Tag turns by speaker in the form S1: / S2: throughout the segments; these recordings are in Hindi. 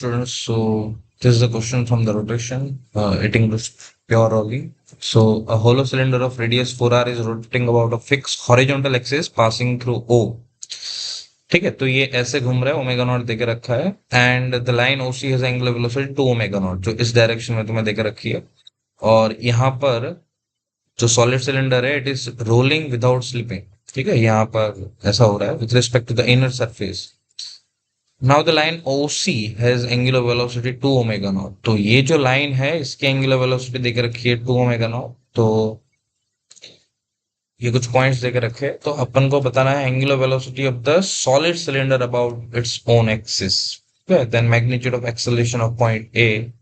S1: Students, so this is a question from the rotation. It includes pure rolling. So a hollow cylinder of radius 4r is rotating about a fixed horizontal axis passing through O. ठीक है, तो ये ऐसे घूम रहा है, ओमेगा नॉट देके रखा है, and the line OC has angular velocity 2 omega not, जो इस डायरेक्शन में तुम्हें देके रखी है। और यहाँ पर जो सॉलिड सिलेंडर है, it is rolling without slipping. ठीक है, यहाँ पर ऐसा हो रहा है with respect to the inner surface. Now the line O C has angular velocity 2 omega naught. तो ये जो लाइन है, इसकी एंगुलर वेलोसिटी देके रखी है 2 ओमेगा नॉट। तो ये कुछ पॉइंट्स देके रखे हैं, तो अपन को बताना है angular velocity of the solid cylinder about its own axis. Then magnitude of acceleration of point A,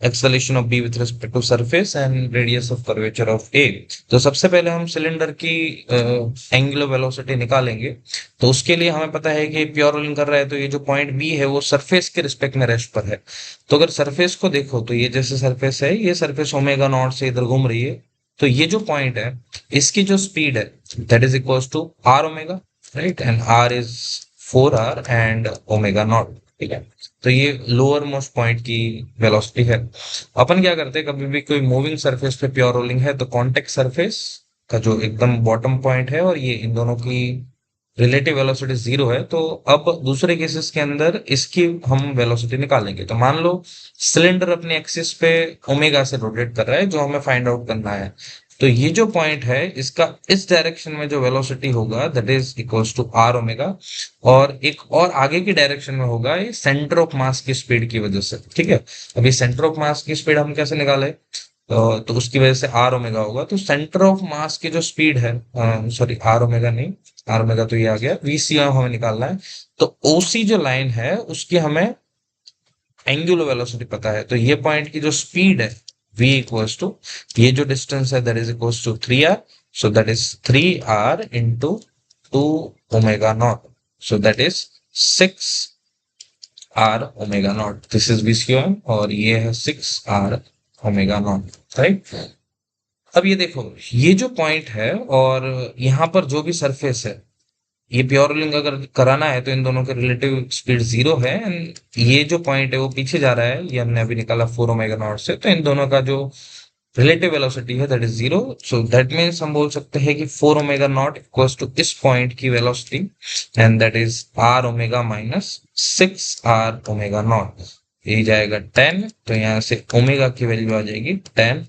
S1: acceleration of B with respect to surface, and radius of curvature of A. तो सबसे पहले हम सिलेंडर की एंगुलर वेलोसिटी निकालेंगे। तो उसके लिए हमें पता है कि प्योर रोलिंग कर रहा है, तो ये जो पॉइंट बी है वो सरफेस के रिस्पेक्ट में रेस्ट पर है। तो अगर सरफेस को देखो, तो ये जैसे सरफेस है, ये सरफेस ओमेगा नॉट से इधर घूम रही है। तो ये जो पॉइंट है, इसकी जो स्पीड है, that is equal to R omega, right, and R is 4r and omega naught. ठीक है, तो ये लोअर मोस्ट पॉइंट की वेलोसिटी है। अपन क्या करते हैं, कभी भी कोई मूविंग सरफेस पे प्योर रोलिंग है, तो कॉन्टेक्ट सरफेस का जो एकदम बॉटम पॉइंट है और ये इन दोनों की रिलेटिव वेलोसिटी जीरो है। तो अब दूसरे केसेस के अंदर इसकी हम वेलोसिटी निकालेंगे। तो मान लो सिलेंडर अपने एक्सिस पे ओमेगा से रोटेट कर रहा है, जो हमें फाइंड आउट करना है। तो ये जो पॉइंट है, इसका इस डायरेक्शन में जो वेलोसिटी होगा, that is equals to R omega. और एक और आगे की डायरेक्शन में होगा, ये सेंटर ऑफ मास की स्पीड की वजह से। ठीक है, अभी सेंटर ऑफ मास की स्पीड हम कैसे निकाले, तो उसकी वजह से आर ओमेगा होगा। तो सेंटर ऑफ मास की जो स्पीड है, सॉरी आर ओमेगा नहीं, आर ओमेगा तो ये आ गया, वीसी हमें निकालना है। तो ओसी जो लाइन है, उसकी हमें एंगुलर वेलोसिटी पता है। तो ये पॉइंट की जो स्पीड है, v इक्वल्स टू, ये जो डिस्टेंस है, that is equals to 3r। So that is 3r into 2 omega naught. So that is 6r omega naught. This is VCOM और ये है 6r ओमेगा नॉट, राइट। अब ये देखो, ये जो पॉइंट है और यहाँ पर जो भी सरफेस है, ये प्योर रोलिंग अगर कराना है, तो इन दोनों के रिलेटिव स्पीड जीरो है, एंड ये जो पॉइंट है वो पीछे जा रहा है, ये हमने अभी निकाला 4 ओमेगा नॉट से। तो इन दोनों का जो रिलेटिव वेलोसिटी है, that is zero. So that means हम बोल सकते हैं कि 4 ओमेगा नॉट इक्वल्स टू इस पॉइंट की velocity, and that is R omega minus 6r omega naught. ये जाएगा 10, तो यहाँ से ओमेगा की वैल्यू आ जाएगी 10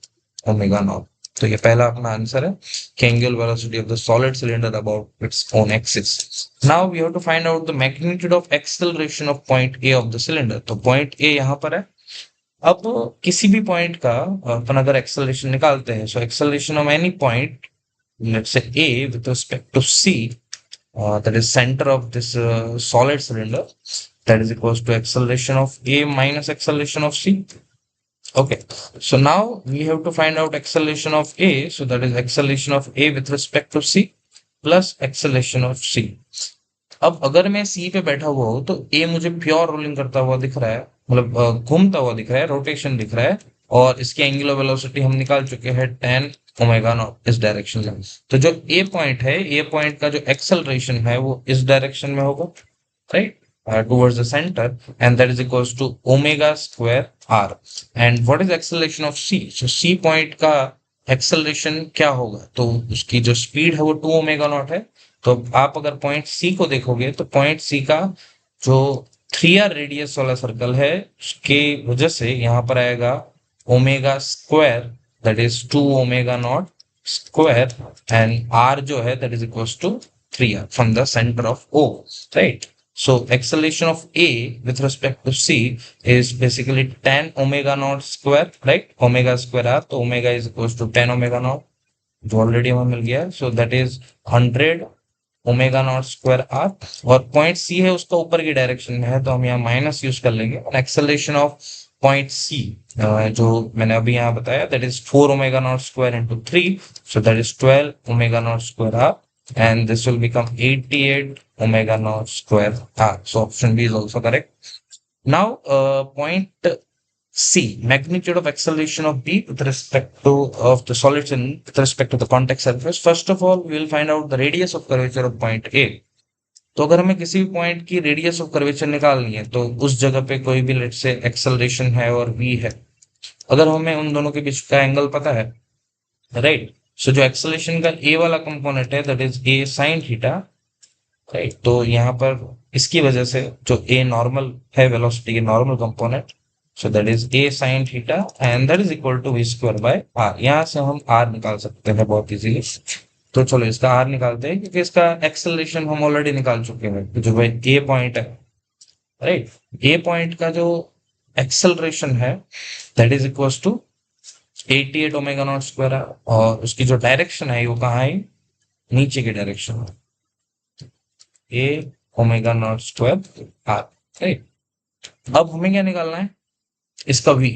S1: ओमेगा नॉट। तो ये पहला अपना आंसर है कि angular velocity of the solid cylinder about its own axis. Now we have to find out the magnitude of acceleration of point A of the cylinder. तो पॉइंट ए यहाँ पर है। अब किसी भी पॉइंट का अपन अगर एक्सेलरेशन निकालते हैं, so acceleration of any point, let's say A with respect to C, that is center of this solid cylinder, that is equals to acceleration of a minus acceleration of c. Okay, so now we have to find out acceleration of a, so that is acceleration of a with respect to c plus acceleration of c. अब अगर मैं सी पे बैठा हुआ हूं, तो ए मुझे प्योर रोलिंग करता हुआ दिख रहा है, मतलब घूमता हुआ दिख रहा है, रोटेशन दिख रहा है। और इसकी एंगुलर वेलोसिटी हम निकाल चुके हैं 10 ओमेगा नॉट इस डायरेक्शन में। तो जो ए पॉइंट है, ए पॉइंट का जो एक्सेलरेशन है वो इस डायरेक्शन में होगा, right, towards the center, and that is equals to omega square r. And what is acceleration of c? So c point का acceleration क्या होगा, तो उसकी जो स्पीड है वो 2 ओमेगा नॉट है। तो आप अगर पॉइंट सी को देखोगे, तो पॉइंट सी का जो 3r रेडियस वाला सर्कल है, उसके वजह से यहाँ पर आएगा omega square, that is 2 omega naught square, and r जो है that is equals to 3r from the centre of O, right. So acceleration of A with respect to C is basically 10 omega naught square, right? Omega square r, तो omega is equals to 10 omega naught, जो ऑलरेडी हमें मिल गया। सो that is 100 omega naught square r। और पॉइंट C है, उसका ऊपर की डायरेक्शन में है, तो हम यहाँ माइनस यूज कर लेंगे। एक्सेलरेशन ऑफ पॉइंट C, जो मैंने अभी यहाँ बताया, that is 4 omega naught square into 3, so that is 12 omega naught square r, and this will become 88 omega naught square r. So option B is also correct. Now point C, magnitude of acceleration of B with respect to of the solids with respect to the contact surface. First of all, we will find out the radius of curvature of point A. तो अगर हमें किसी भी पॉइंट की रेडियस ऑफ कर्वेचर निकालनी है तो उस जगह पे कोई भी लेट से एक्सेलरेशन है और v है, अगर हमें उन दोनों के बीच का एंगल पता है, राइट, सो जो एक्सेलरेशन का a वाला कंपोनेंट है that is a sine theta, right, तो यहाँ पर इसकी वजह से जो a नॉर्मल है वेलोसिटी के normal component, so that is a sine theta and that is equal to v square by r। यहाँ से हम r निकाल सकते हैं बहुत इजीली। तो चलो इसका r निकालते हैं क्योंकि इसका एक्सेलरेशन हम ऑलरेडी निकाल चुके हैं, तो जो भाई a पॉइंट है, राइट, a पॉइंट का जो एक्सेलरेशन है that is equal to 88 omega naught square, और उसकी जो डायरेक्शन है वो कहाँ है, नीचे की डायरेक्शन में, a omega naught square r, right. अब हमें क्या निकालना है, इसका v,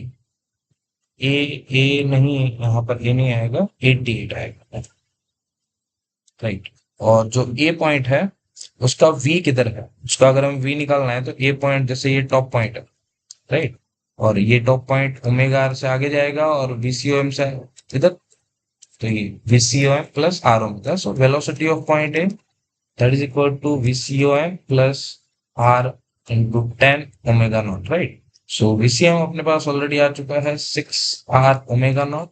S1: ए नहीं, यहाँ पर ए नहीं आएगा, 88 आएगा, राइट। और जो ए पॉइंट है उसका v किधर है, उसका अगर हम v निकालना है तो ए पॉइंट जैसे ये टॉप पॉइंट है, राइट, और ये टॉप पॉइंट ओमेगा आर से आगे जाएगा और VCOM से इधर, तो ये VCOM plus R omega, so velocity of point A that is equal to VCOM plus R into 10 omega naught, right. So VCOM अपने पास ऑलरेडी आ चुका है 6 r ओमेगा naught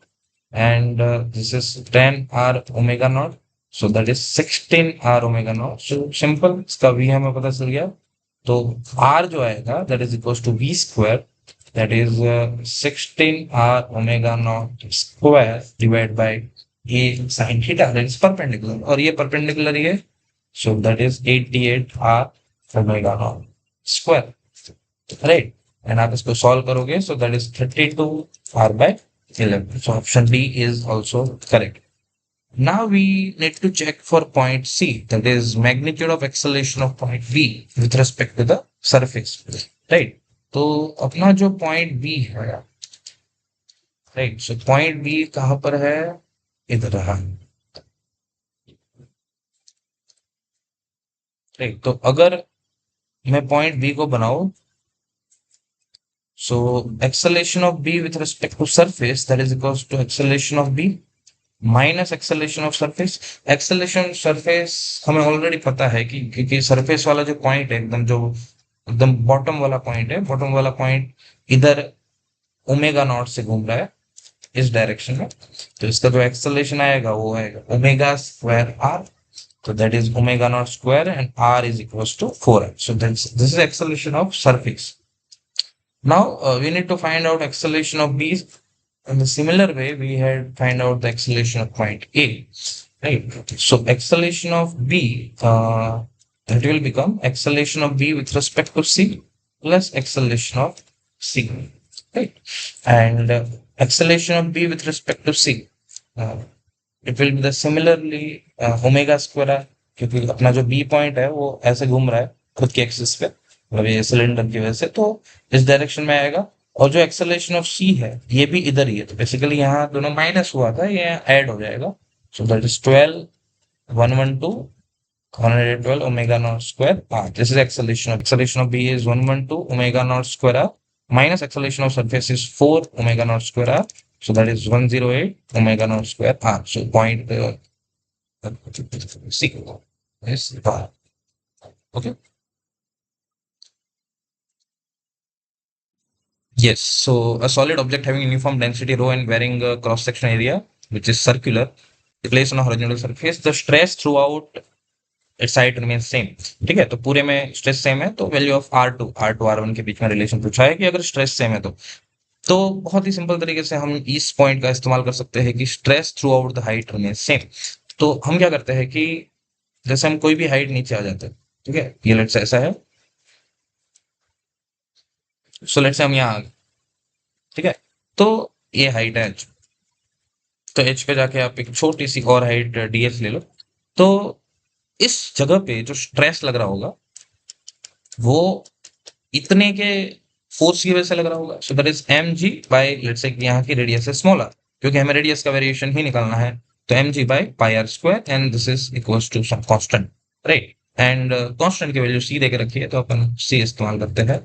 S1: and this is 10 r omega naught, so that is 16 r omega naught। so simple, इसका v हमें पता चल गया, तो r जो आएगा that is equals to v square, that is 16 r omega naught square divided by a sin theta, that is perpendicular, और ये perpendicular ही है, so that is 88 r omega naught square, right। and आप इसको सॉल्व करोगे so that is 32 r by 11, so option D is also correct। Now we need to check for point C, that is magnitude of acceleration of point B with respect to the surface, right। तो अपना जो point B है, right, so point B कहाँ पर है, इधर रहा, right। तो अगर मैं point B को बनाऊं, so acceleration of B with respect to surface that is equals to acceleration of B minus acceleration of surface. Acceleration surface हमें ऑलरेडी पता है कि क्योंकि सरफेस वाला जो पॉइंट है एकदम, जो एकदम बॉटम वाला पॉइंट है, बॉटम वाला पॉइंट इधर ओमेगा नॉट से घूम रहा है इस डायरेक्शन में, तो इसका जो एक्सेलरेशन आएगा वो आएगा omega square R, so that is omega naught square and r is equals to 4r, so this is acceleration of surface। Now we need to find out acceleration of B. In the similar way, we had find out the acceleration of point A, right? So acceleration of B, that will become acceleration of B with respect to C plus acceleration of C, right? And acceleration of B with respect to C, it will be the similarly omega square, क्योंकि अपना जो B पॉइंट है वो ऐसे घूम रहा है खुद के एक्सिस पे, मतलब ये सिलेंडर की वजह से, तो इस डायरेक्शन में आएगा। और जो एक्सेलरेशन ऑफ सी है ये भी इधर ही है, तो बेसिकली यहाँ दोनों माइनस हुआ था, ये ऐड हो जाएगा, so that is 12 112 omega naught square R, this is acceleration of B is 112 omega naught square R minus acceleration of surface is 4 omega naught square R, so that is 108 omega naught square r, so point C is r, okay। Yes, so a solid object having uniform density rho and varying cross section area which is circular placed on a horizontal surface, the stress throughout its height remains same। ठीक है, तो पूरे में स्ट्रेस सेम है, तो वैल्यू ऑफ R2 R1 के बीच में रिलेशन पूछा है कि अगर स्ट्रेस सेम है तो बहुत ही सिंपल तरीके से हम इस पॉइंट का इस्तेमाल कर सकते हैं कि stress through out the height remains same. तो हम क्या करते हैं कि जैसे हम कोई भी हाइट नीचे आ जाते हैं, ठीक है, ये लेट्स ऐसा है, सो लेट्स से हम यहाँ आ गए, ठीक है, तो ये हाइट है h, तो h पे जाके आप एक छोटी सी और हाइट ds ले लो, तो इस जगह पे जो स्ट्रेस लग रहा होगा वो इतने के फोर्स की वजह से लग रहा होगा, so that is mg by let's say यहाँ की रेडियस है स्मॉलर, क्योंकि हमें रेडियस का वेरिएशन ही निकालना है, तो mg by pi R square and this is equals to some constant, right. And constant की वैल्यू c देके रखी है तो अपन c इस्तेमाल करते हैं,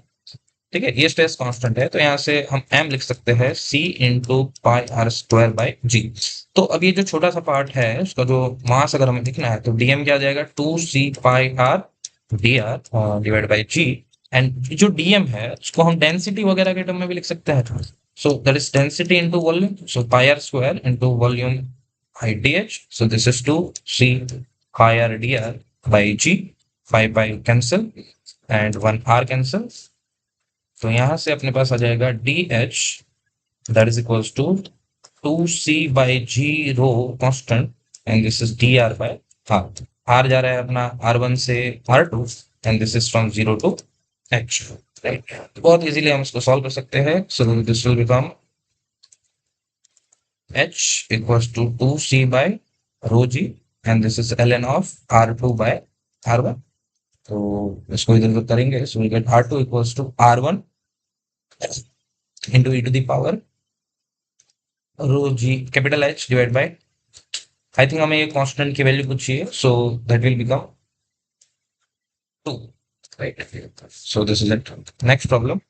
S1: ठीक है। ये स्ट्रेस कांस्टेंट है तो यहाँ से हम m लिख सकते हैं c into pi R square by g। तो अब ये जो छोटा सा पार्ट है उसका जो मास अगर हमें लिखना है तो dm क्या आ जाएगा 2c pi R D R divide by G, and जो डीएम है उसको हम डेंसिटी वगैरह के टर्म में भी लिख सकते हैं। So that is density into volume, so pi R square into volume हाई D H, so this is 2 C pi R D R by G, 5 pi cancel and 1 R cancel. तो यहाँ से अपने पास आ जाएगा D H that is equals to 2c by G rho constant, and this is D R by R. R जा रहा है अपना R1 से R2, and this is from 0 to h, right. तो बहुत इजीली हम इसको सॉल्व कर सकते हैं। So this will become h equals to 2c by rho G, and this is ln of R2 by R1। तो इसको इधर करेंगे, so we get R2 equals to R1 into e to the power rho G capital H divide by, I think हमें ये कांस्टेंट की वैल्यू कुछ चाहिए, so that will become 2, right? So this is it. Next problem.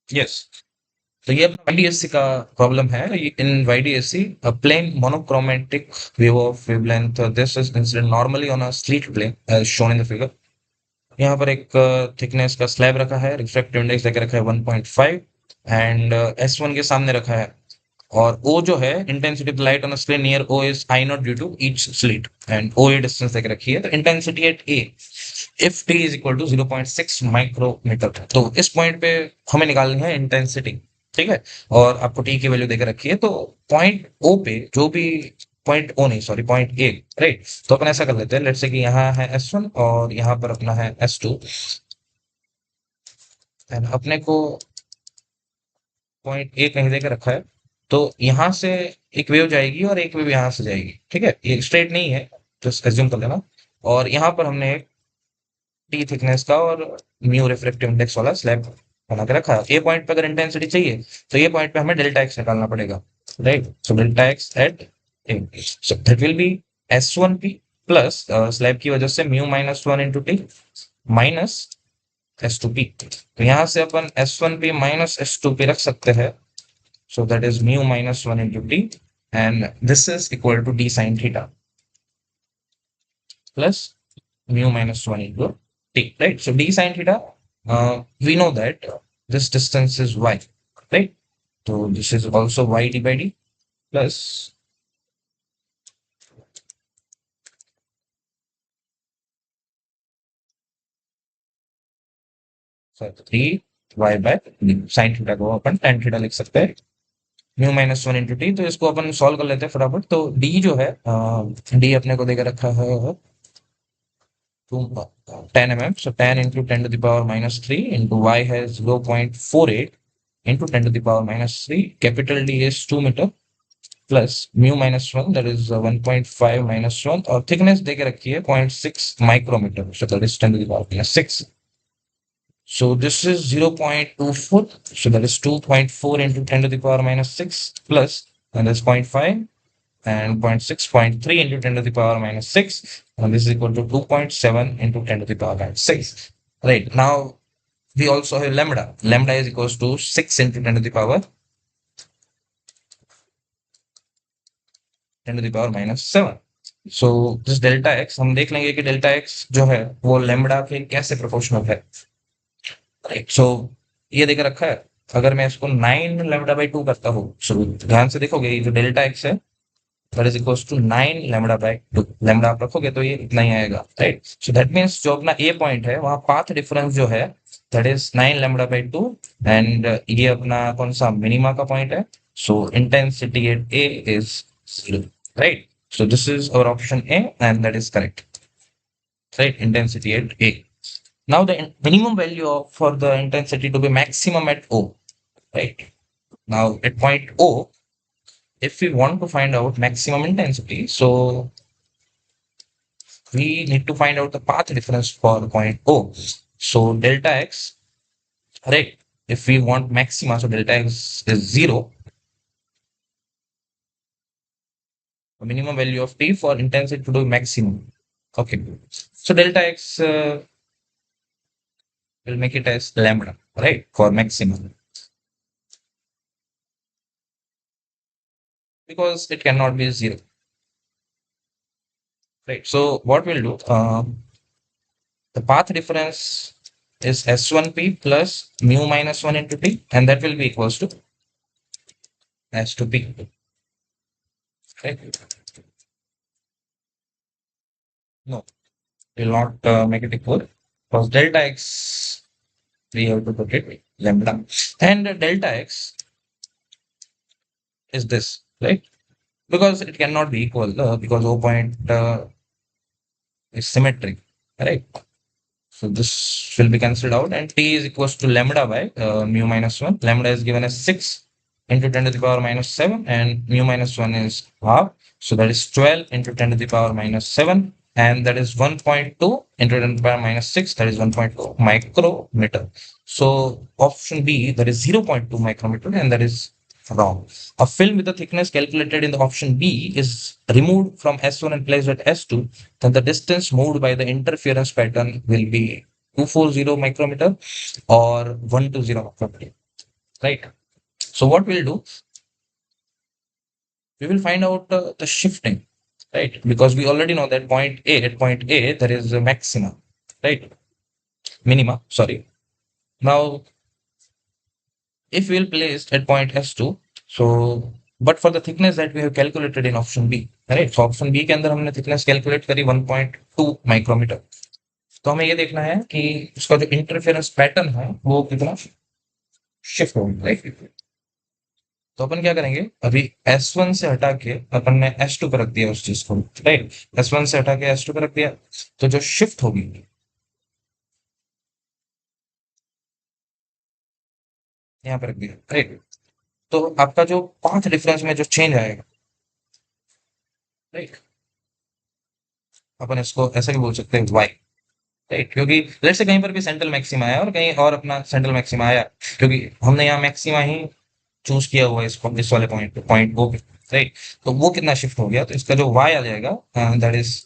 S1: Yes. तो ये YDSC का प्रॉब्लम है। इन YDSC a plane monochromatic wave of wavelength, this is incident normally on a slit plane as shown in the figure। यहाँ पर एक थिकनेस का स्लैब रखा है, रिफ्रैक्टिव इंडेक्स लेकर रखा है 1.5, एंड S1 के सामने रखा है, और O जो है intensity of light on a screen near O is I naught due to each slit, and OA distance देकर रखी है। तो intensity at A if T is equal to 0.6 micrometre, तो इस पॉइंट पे हमें निकालनी है इंटेंसिटी, ठीक है। और आपको टी की वैल्यू देकर रखी है, तो पॉइंट ओ पे जो भी, पॉइंट ओ नहीं सॉरी पॉइंट ए, राइट। तो अपन ऐसा कर लेते हैं, लेट्स से कि यहाँ है S1 और यहाँ पर अपना है S2, एंड अपने को पॉइंट ए कहीं देकर रखा है। तो यहाँ से एक वेव जाएगी और एक वेव यहाँ से जाएगी, ठीक है। ये स्ट्रेट नहीं है, जस्ट एज्यूम कर लेना। और यहाँ पर हमने एक टी थिकनेस का और म्यू रिफ्रैक्टिव इंडेक्स वाला स्लैब बना के रखा है। ए पॉइंट पे अगर इंटेंसिटी चाहिए तो ये पॉइंट पे हमें डेल्टा एक्स निकालना पड़ेगा, right. So delta X at A, so that will be S1p plus slab की वजह से mu -1 into T minus S2p। तो यहाँ से अपन S1p माइनस S2p रख सकते हैं, so that is mu -1 into t, and this is equal to d sin theta plus mu -1 into t, right? So d sin theta, we know that this distance is y, right? So this is also y d by d plus 3y by d। sin theta को अपन tan theta लिख सकते हैं, म्यू -1 इंटू टी। तो इसको अपन सॉल्व कर लेते हैं फटाफट। तो डी जो है, डी अपने को देकर रखा है 10 mm, so 10 into 10 to the power -3 into y has 0.48 into 10 to the power -3, capital D is 2 meter plus mu -1 that is 1.5 -1, और thickness देके रखी है 0.6 micrometer, so that is 10 to the power -6। So this is 0.24, so that is 2.4 into 10 to the power -6 plus, and that's 0.5, and 0.6.3 into 10 to the power -6, and this is equal to 2.7 into 10 to the power -6, right? Now we also have lambda. Lambda is equals to 6 into 10 to the power 10 to the power -7। so this delta x हम देख लेंगे कि डेल्टा x जो है वो lambda के कैसे प्रोपोर्शनल है, राइट। सो ये देकर रखा है। अगर मैं इसको 9 लैम्बडा बाई 2 करता हूँ, सो ध्यान से देखोगे ये जो डेल्टा x है that is equals to 9 lambda by 2। Lambda आप रखोगे तो ये इतना ही आएगा, राइट। सो दैट मींस जो अपना ए पॉइंट है वहां पाथ डिफरेंस जो है that is 9 lambda by 2, and ये अपना कौन सा मिनिमा का पॉइंट है। So intensity at A is 0, right. So this is our option A and that is correct, right. Intensity at A. Now the minimum value for the intensity to be maximum at O, right? Now at point O, if we want to find out maximum intensity, so we need to find out the path difference for the point O. So delta x, right? If we want maxima, so delta x is 0. The minimum value of t for intensity to be maximum. Okay. So delta x will make it as lambda, right? For maximum. Because it cannot be 0. Right. So what we'll do, the path difference is s1p plus mu minus 1 into t, and that will be equals to s to p. Right? No, will not make it equal, because delta x we have to put it lambda, and delta x is this, right? Because it cannot be equal, because O point is symmetric, right? So this will be cancelled out, and t is equals to lambda by mu minus 1. Lambda is given as 6 into 10 to the power minus 7, and mu minus 1 is half. So that is 12 into 10 to the power minus 7, and that is 1.2 into 10 to the power minus 6, that is 1.2 micrometer. So option B, that is 0.2 micrometer, and that is wrong. A film with the thickness calculated in the option B is removed from S1 and placed at S2, then the distance moved by the interference pattern will be 240 micrometer or 120 micrometer, right? So what we'll do, we will find out the shifting, right? Because we already know that at point A, there is a maxima, right? Minima, sorry. Now, if we'll place at point S2, so but for the thickness that we have calculated in option B, right? So option B के अंदर हमने thickness calculate करी 1.2 माइक्रोमीटर. तो हमें ये देखना है कि उसका जो इंटरफेरेंस पैटर्न है वो कितना शिफ्ट होगा, राइट? तो अपन क्या करेंगे, अभी S1 से हटा के अपन ने S2 पर रख दिया उस चीज को, राइट? S1 से हटा के S2 पर रख दिया, तो जो शिफ्ट होगी यहाँ पर रख दिया, राइट? तो आपका जो पाथ डिफरेंस में जो चेंज आएगा, राइट, अपन इसको ऐसे भी बोल सकते हैं y, राइट? क्योंकि लेट्स से कहीं पर भी सेंट्रल मैक्सिमा आया और कहीं और अपना सेंट्रल मैक्सिमा आया, क्योंकि हमने यहाँ मैक्सिमा ही चूज किया हुआ है इस वाले पॉइंट ओ पे, राइट? तो वो कितना शिफ्ट हो गया, तो इसका जो y आ जाएगा, that is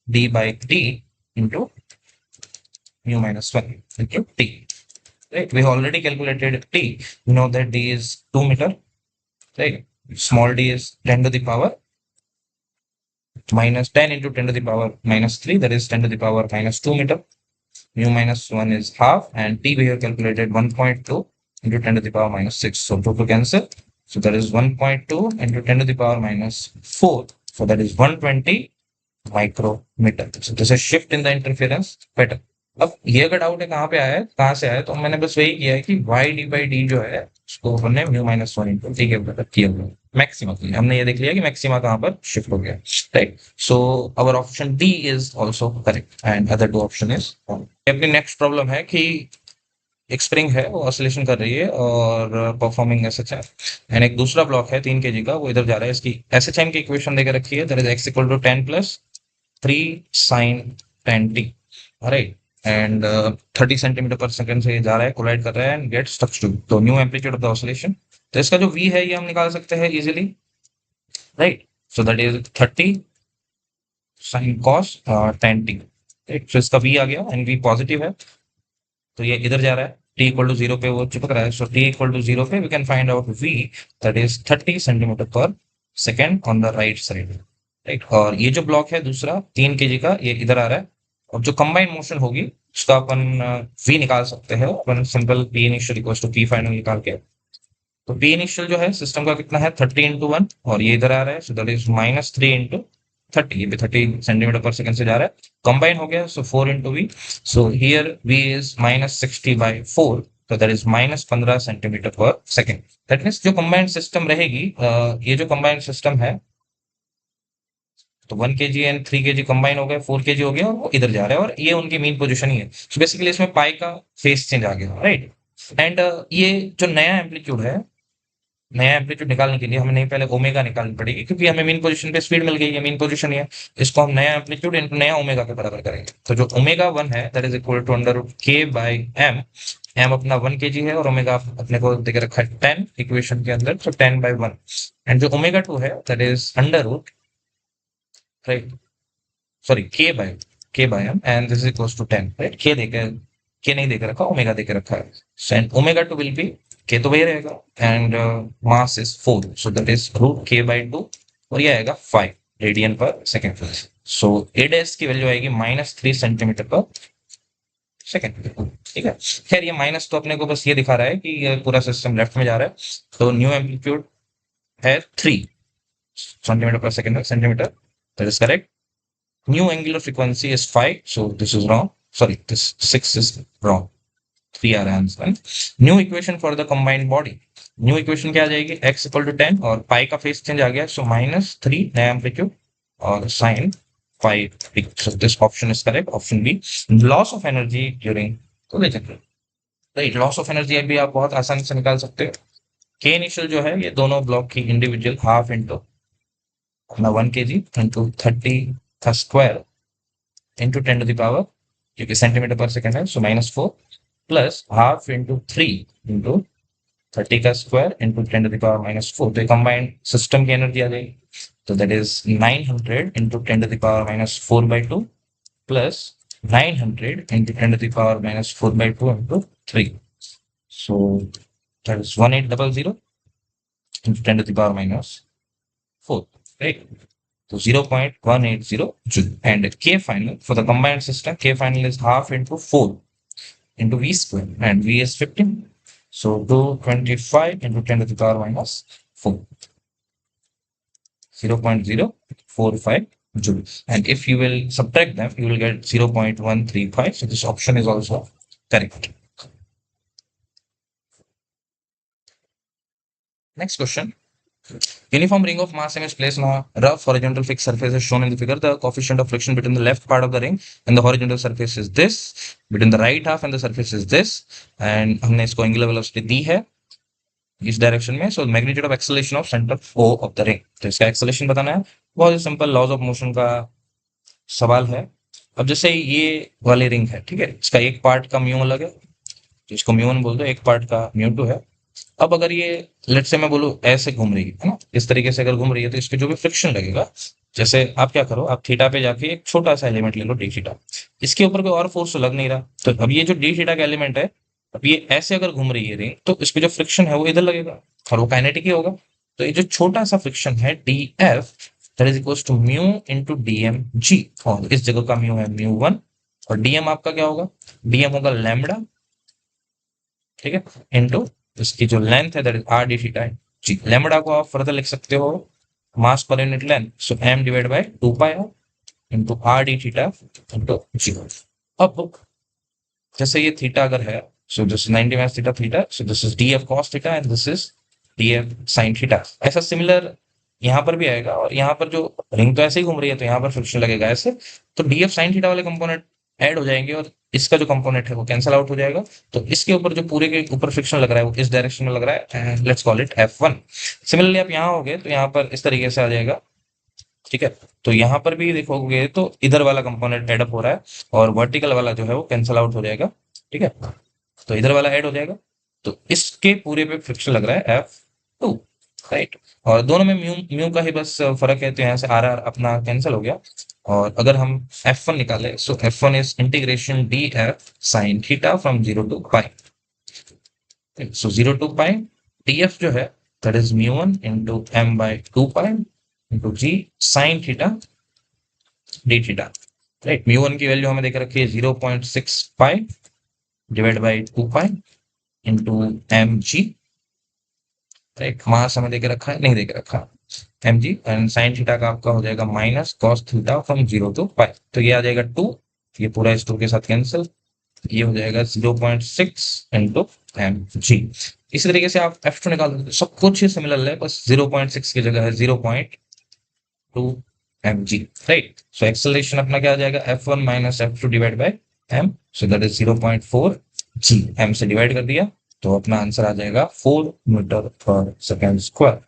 S1: d by T into mu minus 1 into T, right? We already calculated t, we know that d is 2 meter, right? Small d is 10 to the power minus 10 into 10 to the power minus 3, that is 10 to the power minus 2 meter. Mu minus 1 is half, and t we have calculated 1.2 into 10 to the power minus 6. So total cancel. So that is 1.2 into 10 to the power minus 4. So that is 120 micrometer. So there's a shift in the interference pattern. अब ये अगर डाउट है कहाँ पे आया है, कहाँ से आया है, तो मैंने बस वही किया है कि वाई डी बाई डी जो है उसको हमने म्यू माइनस 1 इंटू टी के ऊपर किया हुआ है मैक्सिमा के लिए. हमने ये देख लिया कि मैक्सिमा कहाँ पर शिफ्ट हो गया, right? So our option D is also correct and other two option is wrong. अपनी नेक्स्ट प्रॉब्लम है कि एक स्प्रिंग है वो ऑसिलेशन कर रही है और परफॉर्मिंग एसएचआर, एंड एक दूसरा ब्लॉक है 3 kg का, वो इधर जा रहा है. इसकी एसएचएम की इक्वेशन देकर रखी है, that is x equal to 10 plus 3 sin 10t, right? And 30 centimetre per second से ये जा रहा है, कोलाइड कर रहा है एंड गेट स्टक टू. तो new amplitude of the oscillation, तो इसका जो v है ये हम निकाल सकते हैं easily, right? So that is 30 sin cos 10t, right? So इसका v आ गया एंड v पॉजिटिव है, तो ये इधर जा रहा है, t इक्वल टू 0 पे वो चिपक रहा है. सो t इक्वल टू 0 पे we can find out v, that is 30 centimetre per second on the right side, right? और ये जो ब्लॉक है दूसरा 3 kg का, ये इधर आ रहा है. और जो कंबाइंड मोशन होगी उसका अपन v निकाल सकते हैं, अपन simple p initial equals to p final निकाल के. तो p इनिशियल जो है सिस्टम का कितना है, 30 इंटू 1, और ये इधर आ रहा है, सो दैट इज माइनस 3 इंटू 30, ये भी 30 सेंटीमीटर पर सेकंड से जा रहा है, कंबाइन हो गया, सो 4 into v. So here v is minus 60 by 4, तो that is minus 15 centimetre per second. That means जो कंबाइंड सिस्टम रहेगी, ये जो कंबाइंड सिस्टम है, तो 1 kg एंड 3 kg कंबाइन हो गए, 4 kg हो गया, और वो इधर जा रहा है, और ये उनकी मेन पोजीशन ही है. सो बेसिकली इसमें पाई का फेस चेंज आ गया, राइट? एंड ये जो नया एम्पलीट्यूड है, नया एम्पलीट्यूड निकालने के लिए हमें नहीं पहले ओमेगा निकालनी पड़ेगी, क्योंकि हमें मेन पोजीशन पे स्पीड मिल गई है, मेन पोजीशन ही है. इसको हम नया एम्पलीट्यूड इनटू नया ओमेगा के बराबर करेंगे. तो जो ओमेगा 1 है that is equal to under root k by m. M अपना 1 kg है और ओमेगा अपने को देके रखा है 10 इक्वेशन के अंदर, तो 10 बाई 1. एंड जो ओमेगा 2 है that is under root, right, sorry, k by m, and this is equals to 10, right? K नहीं देकर रखा, ओमेगा देकर रखा है. एंड ओमेगा 2 विल बी, के तो वही रहेगा, and mass is 4, so that is root k by 2, और ये आएगा 5 radian per second. So a dash की वैल्यू आएगी -3 सेंटीमीटर पर सेकेंड। ठीक है, खैर ये माइनस तो अपने को बस ये दिखा रहा है कि ये पूरा सिस्टम लेफ्ट में जा रहा है। तो न्यू एम्पलीट्यूड है 3 centimetre per second centimetre, that is correct. New angular frequency is 5, so this is wrong. Sorry, this 6 is wrong. 3 are answer. New equation for the combined body. New equation क्या आ जाएगी? X equal to 10 और pi का फेस चेंज आ गया, so -3 नया एम्पलीट्यूड और sin pi. So this option is correct. Option B. Loss of energy during collision. Right, loss of energy अभी आप बहुत आसानी से निकाल सकते हो। K इनिशियल जो है ये दोनों ब्लॉक की इंडिविजुअल हाफ इंटू अपना 1 kg इंटू 30 का square into 10 to the power, क्योंकि सेंटीमीटर पर सेकंड है, so -4 plus half into 3 into 30 का square into 10 to the power -4। तो कंबाइंड सिस्टम की एनर्जी आ जाएगी, तो that is 900 into 10 to the power -4/2 plus 900 into 10 to the power -4/2 into 3, so that is 1800 into 10 to the power -4, right. So 0.180 joule. And K final for the combined system, K final is half into 4 into V square, and V is 15. So 225 into 10 to the power -4. 0.045 joules. And if you will subtract them, you will get 0.135. So this option is also correct. Next question. Uniform ring of mass m is placed on a rough horizontal fixed surface as shown in the figure. The coefficient of friction between the left part of the ring and the horizontal surface is this. Between the right half and the surface is this. And हमने इसको angular velocity दी है इस डायरेक्शन में. So magnitude of acceleration of center O of the ring. तो इसका acceleration बताना है. बहुत ही सिंपल लॉज ऑफ मोशन का सवाल है. अब जैसे ये वाली रिंग है, ठीक है, इसका एक पार्ट का म्यू अलग है, तो इसको म्यू1 बोल दो, एक पार्ट का म्यू2 है। अब अगर ये लेट्स से मैं बोलूं ऐसे घूम रही है ना, इस तरीके से अगर घूम रही है, तो इसके जो भी फ्रिक्शन लगेगा, जैसे आप क्या करो, आप थीटा पे जाके एक छोटा सा एलिमेंट ले लो डी थीटा, इसके ऊपर कोई और फोर्स तो लग नहीं रहा, तो अब ये जो डी थीटा का एलिमेंट है, अब ये ऐसे अगर घूम रही है रिंग, तो इसके जो फ्रिक्शन है वो इधर लगेगा और वो काइनेटिक ही होगा। तो ये जो छोटा सा फ्रिक्शन है d f, that is equal to mu into d m g, और इस जगह का म्यू है म्यू1 और डीएम आपका क्या होगा, डीएम होगा लैम्बडा, ठीक है, इंटू इसकी जो लेंथ है that is R D theta है जी। लैम्बडा को आप फर्दर लिख सकते हो mass per unit length, so m divide by 2 pi r into r d theta into g। अब जैसे ये थीटा अगर है, so this 90 minus theta theta, so this is df cos theta and this is df sin theta. ऐसा सिमिलर यहाँ पर भी आएगा, और यहाँ पर जो रिंग तो ऐसे ही घूम रही है, तो यहाँ पर फ्रिक्शन लगेगा ऐसे, तो df sin थीटा वाले कंपोनेंट ऐड हो जाएंगे और इसका जो कंपोनेंट है वो कैंसिल आउट हो जाएगा। तो इसके ऊपर जो पूरे के ऊपर फ्रिक्शन लग रहा है वो इस डायरेक्शन में लग रहा है, let's call it F1। Similarly आप यहाँ हो गए तो यहाँ पर इस तरीके से आ जाएगा, ठीक है। तो यहाँ पर भी देखोगे तो इधर वाला कंपोनेंट एड अप हो रहा है और वर्टिकल वाला जो है वो कैंसिल आउट हो जाएगा, ठीक है। तो इधर वाला ऐड हो जाएगा, तो इसके पूरे पे फ्रिक्शन लग रहा है F2, राइट। और दोनों में म्यू म्यू का ही बस फर्क है, तो यहाँ से आर आर अपना कैंसिल हो गया। और अगर हम F1 निकाले, so F1 is integration D F sine theta from 0 to pi. So 0 to pi df जो है that is mu one into m by 2 pi into G sine theta D theta, right. Mu one की वैल्यू हमें देख रखी है 0.65 divide by 2 pi into M ji, right. Mass हमें देके रखा है, नहीं देके रखा M G, and sine theta का आपका हो जाएगा minus cos theta from 0 to pi, तो ये आ जाएगा 2, ये पूरा इस 2 के साथ कैंसिल, ये हो जाएगा 0.6 इंटू एम जी। इसी तरीके से आप F2 निकाल सकते, सब कुछ ही सिमिलर है, बस 0.6 की जगह है 0.2 एम जी, राइट। सो एक्सेलरेशन अपना क्या आ जाएगा, F1 minus F2 divide by m, so that is 0.4 g, m से डिवाइड कर दिया तो अपना आंसर आ जाएगा 4 मीटर पर सेकेंड स्क्वायर।